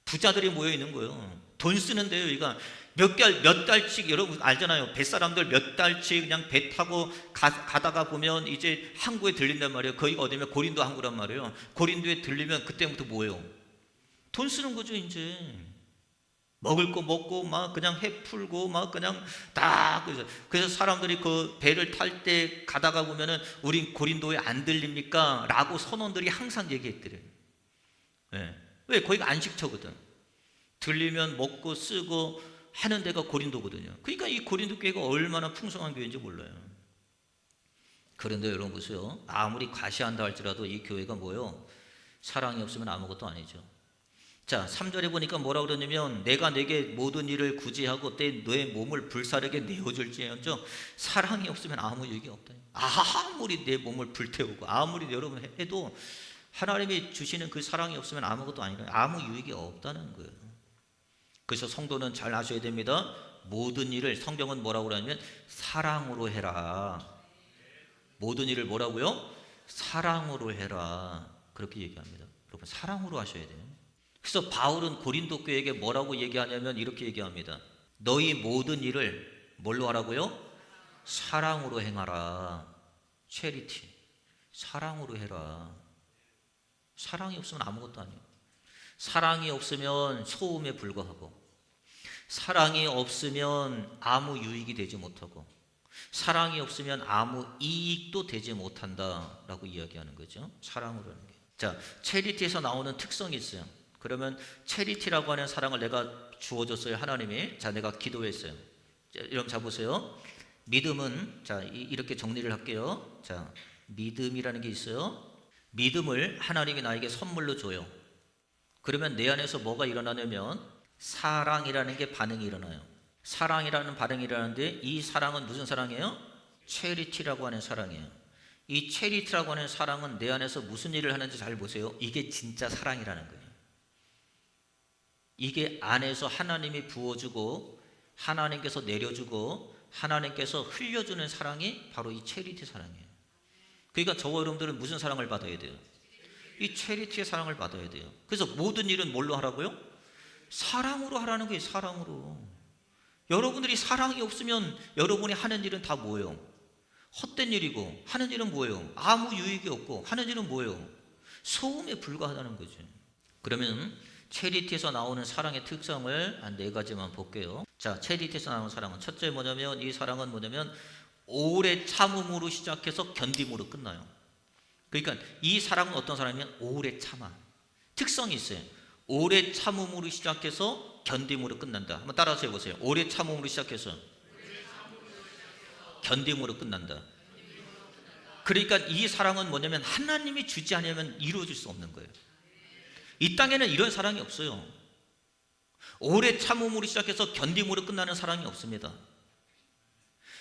부자들이 모여 있는 거예요. 돈 쓰는데요, 여기가 몇 달씩, 여러분 알잖아요. 뱃사람들 몇 달씩 그냥 배 타고 가다가 보면 이제 항구에 들린단 말이에요. 거기가 어디면 고린도 항구란 말이에요. 고린도에 들리면 그때부터 뭐예요? 돈 쓰는 거죠, 이제. 먹을 거 먹고 막 그냥 해 풀고 막 그냥 딱. 그래서 사람들이 그 배를 탈 때 가다가 보면은 우린 고린도에 안 들립니까? 라고 선원들이 항상 얘기했더래요. 네. 왜? 거기가 안식처거든. 들리면 먹고 쓰고 하는 데가 고린도거든요. 그러니까 이 고린도 교회가 얼마나 풍성한 교회인지 몰라요. 그런데 여러분 보세요. 아무리 과시한다 할지라도 이 교회가 뭐예요? 사랑이 없으면 아무것도 아니죠. 자, 3절에 보니까 뭐라고 그러냐면 내가 내게 모든 일을 구제하고 내 몸을 불사르게 내어줄지언정 사랑이 없으면 아무 유익이 없다. 아무리 내 몸을 불태우고 아무리 여러분 해도 하나님이 주시는 그 사랑이 없으면 아무것도 아니라 아무 유익이 없다는 거예요. 그래서 성도는 잘 아셔야 됩니다. 모든 일을 성경은 뭐라고 그러냐면 사랑으로 해라. 모든 일을 뭐라고요? 사랑으로 해라. 그렇게 얘기합니다. 여러분 사랑으로 하셔야 돼요. 그래서 바울은 고린도 교회에게 뭐라고 얘기하냐면 이렇게 얘기합니다. 너희 모든 일을 뭘로 하라고요? 사랑으로 행하라. 체리티. 사랑으로 해라. 사랑이 없으면 아무것도 아니에요. 사랑이 없으면 소음에 불과하고, 사랑이 없으면 아무 유익이 되지 못하고, 사랑이 없으면 아무 이익도 되지 못한다라고 이야기하는 거죠. 사랑으로 하는 게. 자, 체리티에서 나오는 특성이 있어요. 그러면 체리티라고 하는 사랑을 내가 주어줬어요, 하나님이. 자, 내가 기도했어요. 자, 여러분 자 보세요. 믿음은, 자 이렇게 정리를 할게요. 자, 믿음이라는 게 있어요. 믿음을 하나님이 나에게 선물로 줘요. 그러면 내 안에서 뭐가 일어나냐면 사랑이라는 게 반응이 일어나요. 사랑이라는 반응이 일어나는데 이 사랑은 무슨 사랑이에요? 체리티라고 하는 사랑이에요. 이 체리티라고 하는 사랑은 내 안에서 무슨 일을 하는지 잘 보세요. 이게 진짜 사랑이라는 거예요. 이게 안에서 하나님이 부어주고 하나님께서 내려주고 하나님께서 흘려주는 사랑이 바로 이 체리티 사랑이에요. 그러니까 저와 여러분들은 무슨 사랑을 받아야 돼요? 이 체리티의 사랑을 받아야 돼요. 그래서 모든 일은 뭘로 하라고요? 사랑으로 하라는 거예요. 사랑으로. 여러분들이 사랑이 없으면 여러분이 하는 일은 다 뭐예요? 헛된 일이고, 하는 일은 뭐예요? 아무 유익이 없고, 하는 일은 뭐예요? 소음에 불과하다는 거죠. 그러면 체리티에서 나오는 사랑의 특성을 한 4가지만 볼게요. 자, 체리티에서 나오는 사랑은 첫째 뭐냐면, 이 사랑은 뭐냐면 오래 참음으로 시작해서 견딤으로 끝나요. 그러니까 이 사랑은 어떤 사람이면 오래 참아. 특성이 있어요. 오래 참음으로 시작해서 견딤으로 끝난다. 한번 따라서 해보세요. 오래 참음으로 시작해서 견딤으로 끝난다. 그러니까 이 사랑은 뭐냐면 하나님이 주지 않으면 이루어질 수 없는 거예요. 이 땅에는 이런 사랑이 없어요. 오래 참음으로 시작해서 견딤으로 끝나는 사랑이 없습니다.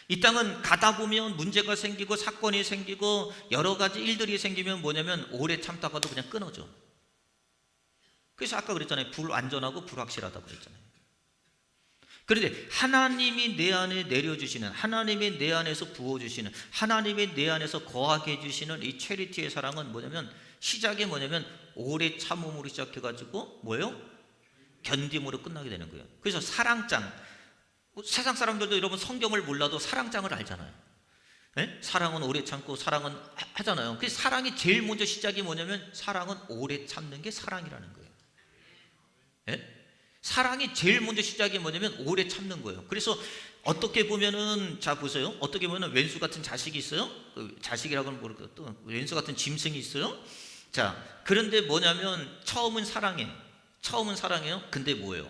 이 땅은 가다 보면 문제가 생기고 사건이 생기고 여러 가지 일들이 생기면 뭐냐면 오래 참다가도 그냥 끊어져. 그래서 아까 그랬잖아요. 불완전하고 불확실하다고 그랬잖아요. 그런데 하나님이 내 안에 내려주시는, 하나님이 내 안에서 부어주시는, 하나님이 내 안에서 거하게 해주시는 이 체리티의 사랑은 뭐냐면 시작이 뭐냐면 오래 참음으로 시작해가지고 뭐예요? 견딤으로 끝나게 되는 거예요. 그래서 사랑장, 세상 사람들도 여러분 성경을 몰라도 사랑장을 알잖아요. 네? 사랑은 오래 참고 사랑은 하잖아요. 그 사랑이 제일 먼저 시작이 뭐냐면 사랑은 오래 참는 게 사랑이라는 거예요. 네? 사랑이 제일 먼저 시작이 뭐냐면 오래 참는 거예요. 그래서 어떻게 보면은, 자 보세요. 어떻게 보면은 왼수 같은 자식이 있어요. 자식이라고는 모르고 또 왼수 같은 짐승이 있어요. 자, 그런데 뭐냐면 처음은 사랑해. 처음은 사랑해요. 근데 뭐예요?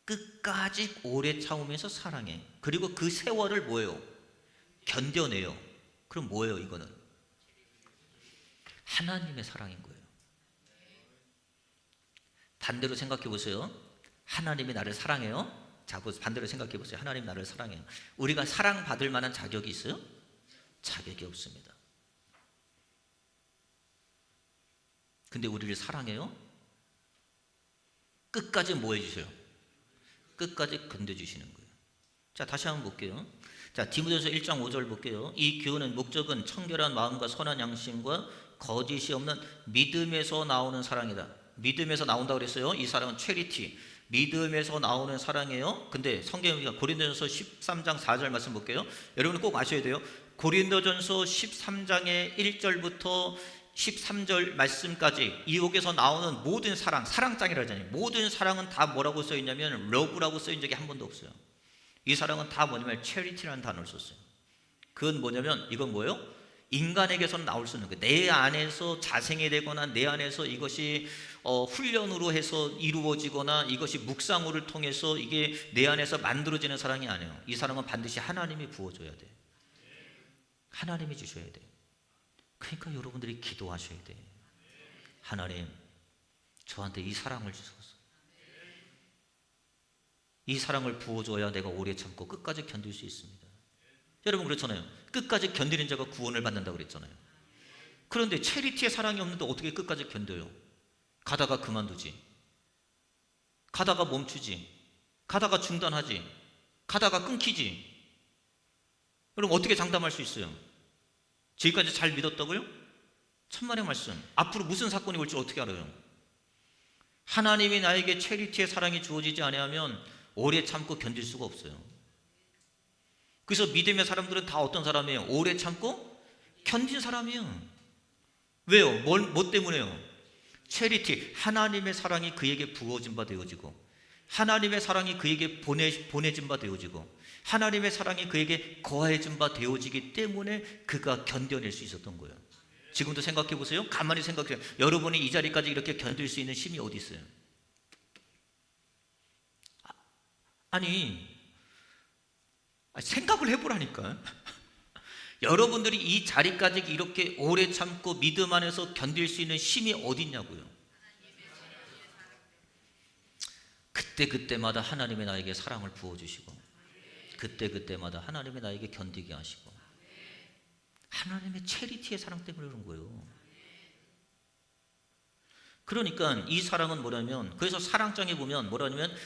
끝까지 오래 참으면서 사랑해. 그리고 그 세월을 뭐예요? 견뎌내요. 그럼 뭐예요 이거는? 하나님의 사랑인 거예요. 반대로 생각해 보세요. 하나님이 나를 사랑해요. 자, 반대로 생각해 보세요. 하나님 나를 사랑해요. 우리가 사랑받을 만한 자격이 있어요? 자격이 없습니다. 근데 우리를 사랑해요? 끝까지 뭐 해주세요? 끝까지 건져주시는 거예요. 자, 다시 한번 볼게요. 자, 디모데전서 1장 5절 볼게요. 이 교훈은 목적은 청결한 마음과 선한 양심과 거짓이 없는 믿음에서 나오는 사랑이다. 믿음에서 나온다고 그랬어요. 이 사랑은 체리티, 믿음에서 나오는 사랑이에요. 근데 성경에 고린도전서 13장 4절 말씀 볼게요. 여러분 꼭 아셔야 돼요. 고린도전서 13장의 1절부터 13절 말씀까지 이옥에서 나오는 모든 사랑, 사랑장이라 하잖아요. 모든 사랑은 다 뭐라고 써있냐면 러브라고 써인 적이 한 번도 없어요. 이 사랑은 다 뭐냐면 charity라는 단어를 썼어요. 그건 뭐냐면 이건 뭐예요? 인간에게서는 나올 수 있는 거예요. 내 안에서 자생이 되거나 내 안에서 이것이 훈련으로 해서 이루어지거나 이것이 묵상으로를 통해서 이게 내 안에서 만들어지는 사랑이 아니에요. 이 사랑은 반드시 하나님이 부어줘야 돼. 하나님이 주셔야 돼. 그러니까 여러분들이 기도하셔야 돼. 하나님, 저한테 이 사랑을 주소서. 이 사랑을 부어줘야 내가 오래 참고 끝까지 견딜 수 있습니다. 여러분 그렇잖아요. 끝까지 견디는 자가 구원을 받는다고 그랬잖아요. 그런데 체리티의 사랑이 없는데 어떻게 끝까지 견뎌요? 가다가 그만두지, 가다가 멈추지, 가다가 중단하지, 가다가 끊기지. 그럼 어떻게 장담할 수 있어요? 지금까지 잘 믿었다고요? 천만의 말씀. 앞으로 무슨 사건이 올지 어떻게 알아요? 하나님이 나에게 체리티의 사랑이 주어지지 아니하면 오래 참고 견딜 수가 없어요. 그래서 믿음의 사람들은 다 어떤 사람이에요? 오래 참고 견딘 사람이에요. 왜요? 뭐 때문에요? 체리티, 하나님의 사랑이 그에게 부어진 바 되어지고, 하나님의 사랑이 그에게 보내진 바 되어지고, 하나님의 사랑이 그에게 거해진 바 되어지기 때문에 그가 견뎌낼 수 있었던 거예요. 지금도 생각해 보세요. 가만히 생각해요. 여러분이 이 자리까지 이렇게 견딜 수 있는 힘이 어디 있어요? 아니, 생각을 해보라니까. 여러분들이 이 자리까지 이렇게 오래 참고 믿음 안에서 견딜 수 있는 힘이 어디 있냐고요. 그때그때마다 하나님이 나에게 사랑을 부어주시고, 그때그때마다 하나님이 나에게 견디게 하시고, 하나님의 체리티의 사랑 때문에 그런 거예요. 그러니까 이 사랑은 뭐냐면, 그래서 사랑장에 보면 뭐라냐면,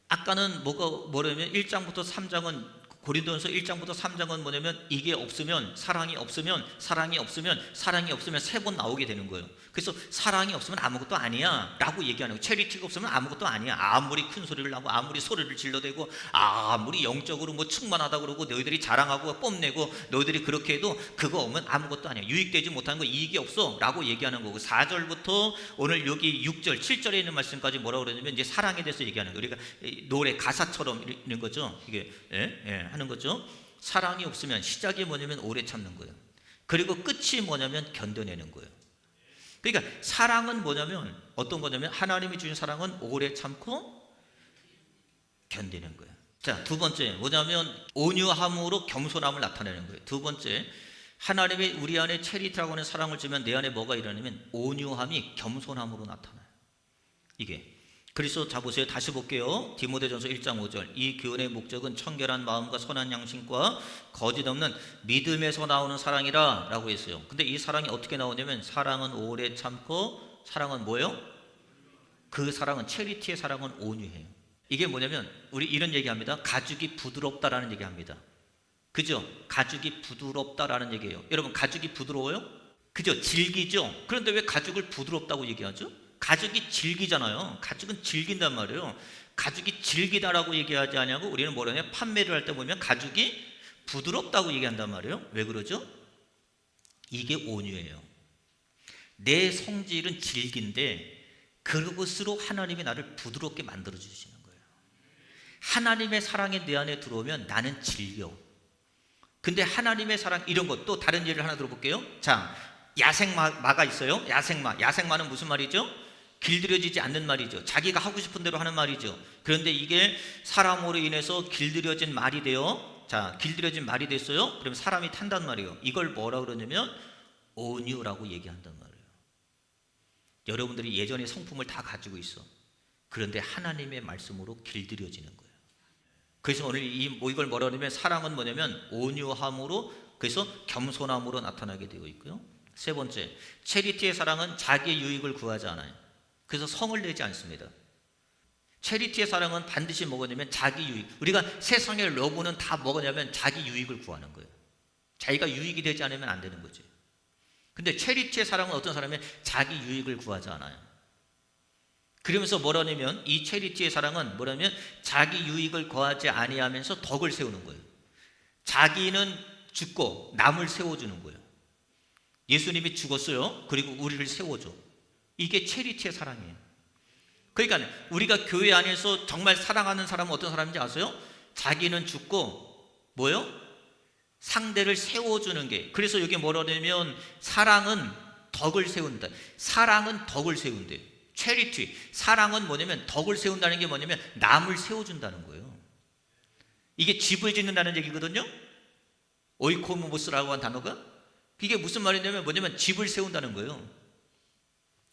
아까는 뭐냐면 1장부터 3장은, 고린도전서 1장부터 3장은 뭐냐면 이게 없으면, 사랑이 없으면 세 번 나오게 되는 거예요. 그래서 사랑이 없으면 아무것도 아니야 라고 얘기하는 거예요. 체리티가 없으면 아무것도 아니야. 아무리 큰 소리를 하고 아무리 소리를 질러대고 아무리 영적으로 뭐 충만하다 그러고 너희들이 자랑하고 뽐내고 너희들이 그렇게 해도 그거 없으면 아무것도 아니야. 유익되지 못하는 거, 이익이 없어 라고 얘기하는 거고, 4절부터 오늘 여기 6절 7절에 있는 말씀까지 뭐라고 그러냐면 이제 사랑에 대해서 얘기하는 거예요. 우리가 노래 가사처럼 있는 거죠. 이게 하는 거죠. 사랑이 없으면 시작이 뭐냐면 오래 참는 거예요. 그리고 끝이 뭐냐면 견뎌내는 거예요. 그러니까 사랑은 뭐냐면 어떤 거냐면 하나님이 주신 사랑은 오래 참고 견디는 거예요. 자, 두 번째 뭐냐면 온유함으로 겸손함을 나타내는 거예요. 두 번째, 하나님이 우리 안에 체리티라고 하는 사랑을 주면 내 안에 뭐가 일어나냐면 온유함이 겸손함으로 나타나요. 이게 그래서 자 보세요. 다시 볼게요. 디모데전서 1장 5절. 이 교훈의 목적은 청결한 마음과 선한 양심과 거짓 없는 믿음에서 나오는 사랑이라 라고 했어요. 근데 이 사랑이 어떻게 나오냐면, 사랑은 오래 참고, 사랑은 뭐예요? 그 사랑은, 체리티의 사랑은 온유해요. 이게 뭐냐면 우리 이런 얘기합니다. 가죽이 부드럽다라는 얘기합니다. 그죠? 가죽이 부드럽다라는 얘기예요. 여러분, 가죽이 부드러워요? 그죠? 질기죠? 그런데 왜 가죽을 부드럽다고 얘기하죠? 가죽이 질기잖아요. 가죽은 질긴단 말이에요. 가죽이 질기다라고 얘기하지 않냐고 우리는 뭐라냐, 판매를 할 때 보면 가죽이 부드럽다고 얘기한단 말이에요. 왜 그러죠? 이게 온유예요. 내 성질은 질긴데 그것으로 하나님이 나를 부드럽게 만들어 주시는 거예요. 하나님의 사랑이 내 안에 들어오면 나는 질려. 근데 하나님의 사랑, 이런 것도 다른 예를 하나 들어볼게요. 자, 야생마가 있어요. 야생마는 무슨 말이죠? 길들여지지 않는 말이죠. 자기가 하고 싶은 대로 하는 말이죠. 그런데 이게 사람으로 인해서 길들여진 말이 돼요. 자, 길들여진 말이 됐어요. 그럼 사람이 탄단 말이에요. 이걸 뭐라 그러냐면 온유라고 얘기한단 말이에요. 여러분들이 예전에 성품을 다 가지고 있어. 그런데 하나님의 말씀으로 길들여지는 거예요. 그래서 오늘 이걸 뭐라 그러냐면 사랑은 뭐냐면 온유함으로, 그래서 겸손함으로 나타나게 되어 있고요. 세 번째, 체리티의 사랑은 자기의 유익을 구하지 않아요. 그래서 성을 내지 않습니다. 체리티의 사랑은 반드시 뭐냐면 자기 유익. 우리가 세상의 러브는 다 뭐냐면 자기 유익을 구하는 거예요. 자기가 유익이 되지 않으면 안 되는 거죠. 근데 체리티의 사랑은 어떤 사람이 자기 유익을 구하지 않아요. 그러면서 뭐라냐면 이 체리티의 사랑은 뭐라면 자기 유익을 구하지 아니하면서 덕을 세우는 거예요. 자기는 죽고 남을 세워주는 거예요. 예수님이 죽었어요. 그리고 우리를 세워줘. 이게 체리티의 사랑이에요. 그러니까 우리가 교회 안에서 정말 사랑하는 사람은 어떤 사람인지 아세요? 자기는 죽고 뭐요? 상대를 세워주는 게. 그래서 여기 뭐라냐면 사랑은 덕을 세운다. 사랑은 덕을 세운대. 체리티, 사랑은 뭐냐면 덕을 세운다는 게 뭐냐면 남을 세워준다는 거예요. 이게 집을 짓는다는 얘기거든요. 오이코모스라고 한 단어가 이게 무슨 말이냐면 뭐냐면 집을 세운다는 거예요.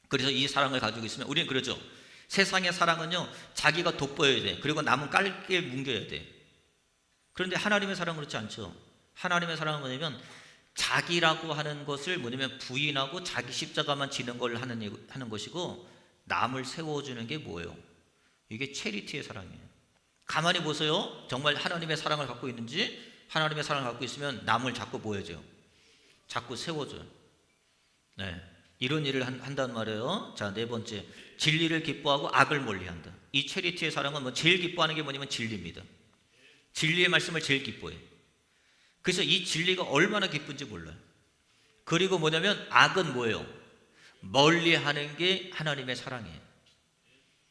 그래서 이 사랑을 가지고 있으면 우리는 그러죠. 세상의 사랑은요 자기가 돋보여야 돼. 그리고 남은 깔게 뭉겨야 돼. 그런데 하나님의 사랑은 그렇지 않죠. 하나님의 사랑은 뭐냐면 자기라고 하는 것을 뭐냐면 부인하고 자기 십자가만 지는 걸 하는 것이고 남을 세워주는 게 뭐예요? 이게 체리티의 사랑이에요. 가만히 보세요. 정말 하나님의 사랑을 갖고 있는지. 하나님의 사랑을 갖고 있으면 남을 자꾸 보여줘요. 자꾸 세워줘요. 네, 이런 일을 한단 말이에요. 자, 네 번째, 진리를 기뻐하고 악을 멀리한다. 이 체리티의 사랑은 뭐 제일 기뻐하는 게 뭐냐면 진리입니다. 진리의 말씀을 제일 기뻐해요. 그래서 이 진리가 얼마나 기쁜지 몰라요. 그리고 뭐냐면 악은 뭐예요? 멀리하는 게 하나님의 사랑이에요.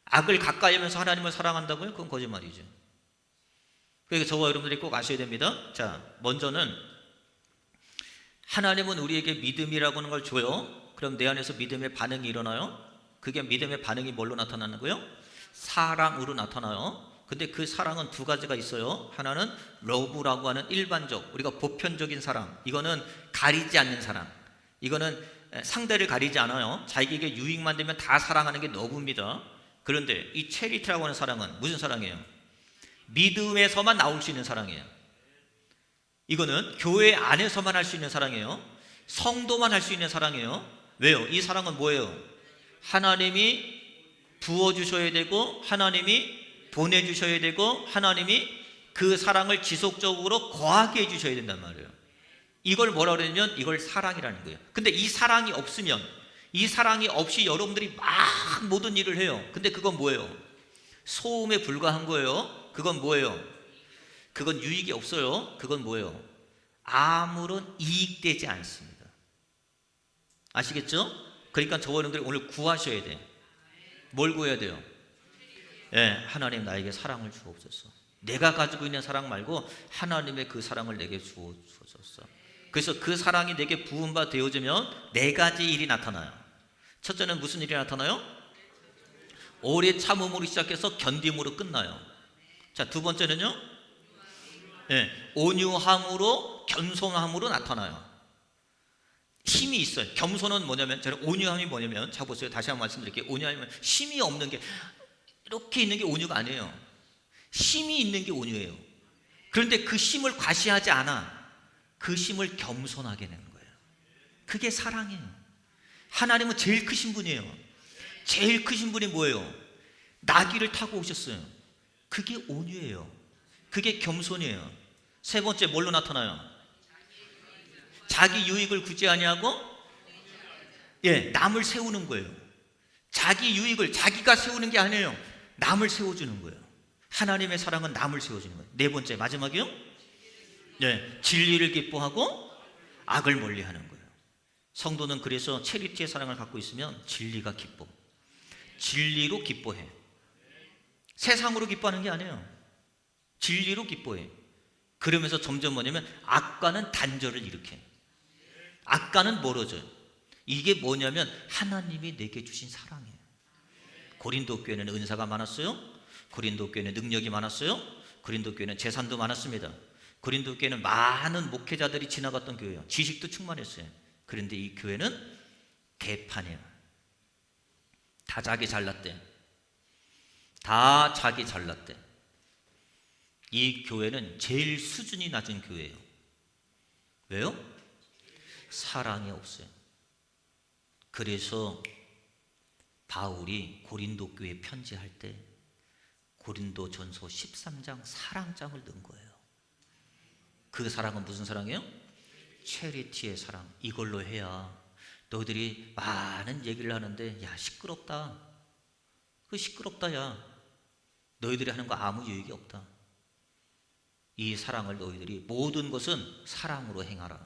악을 가까이 하면서 하나님을 사랑한다고요? 그건 거짓말이죠. 그러니까 저와 여러분들이 꼭 아셔야 됩니다. 자, 먼저는 하나님은 우리에게 믿음이라고 하는 걸 줘요. 그럼 내 안에서 믿음의 반응이 일어나요. 그게 믿음의 반응이 뭘로 나타나는 거예요? 사랑으로 나타나요. 근데 그 사랑은 두 가지가 있어요. 하나는 러브라고 하는 일반적, 우리가 보편적인 사랑. 이거는 가리지 않는 사랑. 이거는 상대를 가리지 않아요. 자기에게 유익만 되면 다 사랑하는 게 러브입니다. 그런데 이 체리티라고 하는 사랑은 무슨 사랑이에요? 믿음에서만 나올 수 있는 사랑이에요. 이거는 교회 안에서만 할 수 있는 사랑이에요. 성도만 할 수 있는 사랑이에요. 왜요? 이 사랑은 뭐예요? 하나님이 부어주셔야 되고 하나님이 보내주셔야 되고 하나님이 그 사랑을 지속적으로 거하게 해주셔야 된단 말이에요. 이걸 뭐라 그러냐면 이걸 사랑이라는 거예요. 근데 이 사랑이 없으면, 이 사랑이 없이 여러분들이 막 모든 일을 해요. 근데 그건 뭐예요? 소음에 불과한 거예요. 그건 뭐예요? 그건 유익이 없어요. 그건 뭐예요? 아무런 이익되지 않습니다. 아시겠죠? 그러니까 저와 여러분들이 오늘 구하셔야 돼. 뭘 구해야 돼요? 하나님 나에게 사랑을 주옵소서. 내가 가지고 있는 사랑 말고 하나님의 그 사랑을 내게 주옵소서. 그래서 그 사랑이 내게 부은 바 되어지면 네 가지 일이 나타나요. 첫째는 무슨 일이 나타나요? 오래 참음으로 시작해서 견딤으로 끝나요. 자, 두 번째는요? 온유함으로 겸손함으로 나타나요. 힘이 있어요. 겸손은 뭐냐면, 저는 온유함이 뭐냐면, 자 보세요. 다시 한번 말씀드릴게요. 온유함은 힘이 없는 게, 이렇게 있는 게 온유가 아니에요. 힘이 있는 게 온유예요. 그런데 그 힘을 과시하지 않아. 그 힘을 겸손하게 내는 거예요. 그게 사랑이에요. 하나님은 제일 크신 분이에요. 제일 크신 분이 뭐예요? 나귀를 타고 오셨어요. 그게 온유예요. 그게 겸손이에요. 세 번째 뭘로 나타나요? 자기 유익을 구지 아니하고 남을 세우는 거예요. 자기 유익을 자기가 세우는 게 아니에요. 남을 세워주는 거예요. 하나님의 사랑은 남을 세워주는 거예요. 네 번째 마지막이요. 진리를 기뻐하고 악을 멀리하는 거예요. 성도는 그래서 체리티의 사랑을 갖고 있으면 진리가 기뻐. 진리로 기뻐해. 세상으로 기뻐하는 게 아니에요. 진리로 기뻐해. 그러면서 점점 뭐냐면 악과는 단절을 일으켜. 악과는 멀어져요. 이게 뭐냐면 하나님이 내게 주신 사랑이에요. 고린도 교회는 은사가 많았어요. 고린도 교회는 능력이 많았어요. 고린도 교회는 재산도 많았습니다. 고린도 교회는 많은 목회자들이 지나갔던 교회예요. 지식도 충만했어요. 그런데 이 교회는 개판이에요. 다 자기 잘났대. 다 자기 잘났대. 이 교회는 제일 수준이 낮은 교회예요. 왜요? 사랑이 없어요. 그래서 바울이 고린도 교회에 편지할 때 고린도전서 13장 사랑장을 넣은 거예요. 그 사랑은 무슨 사랑이에요? 체리티의 사랑. 이걸로 해야 너희들이 많은 얘기를 하는데 야 시끄럽다. 그 시끄럽다 야. 너희들이 하는 거 아무 유익이 없다. 이 사랑을 너희들이 모든 것은 사랑으로 행하라.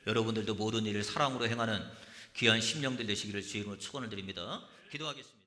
여러분들도 모든 일을 사랑으로 행하는 귀한 심령들 되시기를 주의 이름으로 축원을 드립니다. 기도하겠습니다.